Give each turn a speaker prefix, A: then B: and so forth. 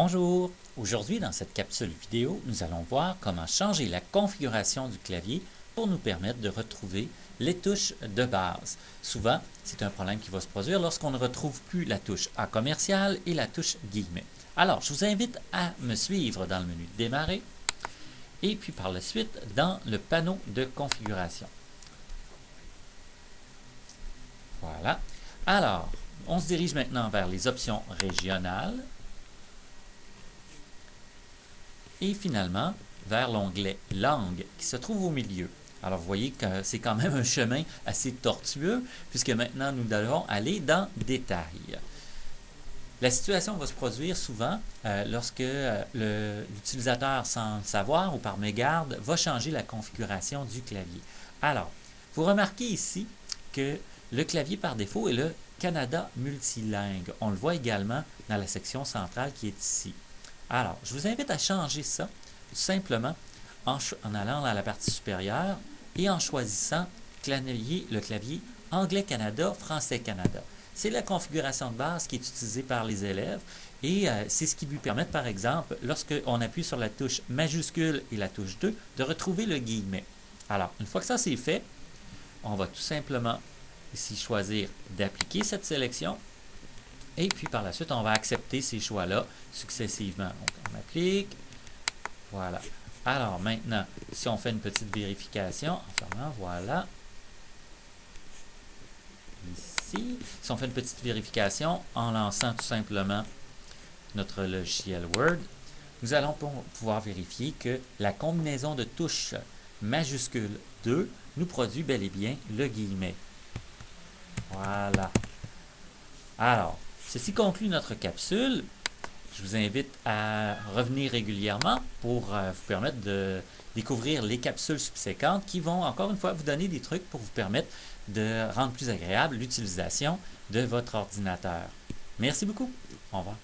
A: Bonjour! Aujourd'hui, dans cette capsule vidéo, nous allons voir comment changer la configuration du clavier pour nous permettre de retrouver les touches de base. Souvent, c'est un problème qui va se produire lorsqu'on ne retrouve plus la touche A commercial et la touche guillemets. Alors, je vous invite à me suivre dans le menu Démarrer et puis par la suite dans le panneau de configuration. Voilà. Alors, on se dirige maintenant vers les options régionales. Et finalement, vers l'onglet Langue qui se trouve au milieu. Alors, vous voyez que c'est quand même un chemin assez tortueux, puisque maintenant, nous devons aller dans Détails. La situation va se produire souvent lorsque l'utilisateur, sans le savoir ou par mégarde, va changer la configuration du clavier. Alors, vous remarquez ici que le clavier par défaut est le Canada multilingue. On le voit également dans la section centrale qui est ici. Alors, je vous invite à changer ça tout simplement en allant dans la partie supérieure et en choisissant le clavier Anglais Canada, Français Canada. C'est la configuration de base qui est utilisée par les élèves et c'est ce qui lui permet, par exemple, lorsqu'on appuie sur la touche majuscule et la touche 2, de retrouver le guillemet. Alors, une fois que ça c'est fait, on va tout simplement ici choisir d'appliquer cette sélection. Et puis par la suite, on va accepter ces choix-là successivement. Donc, on applique. Voilà. Alors maintenant, si on fait une petite vérification, en fermant, voilà. Ici, si on fait une petite vérification en lançant tout simplement notre logiciel Word, nous allons pouvoir vérifier que la combinaison de touches majuscule 2 nous produit bel et bien le guillemet. Voilà. Alors, ceci conclut notre capsule. Je vous invite à revenir régulièrement pour vous permettre de découvrir les capsules subséquentes qui vont encore une fois vous donner des trucs pour vous permettre de rendre plus agréable l'utilisation de votre ordinateur. Merci beaucoup. Au revoir.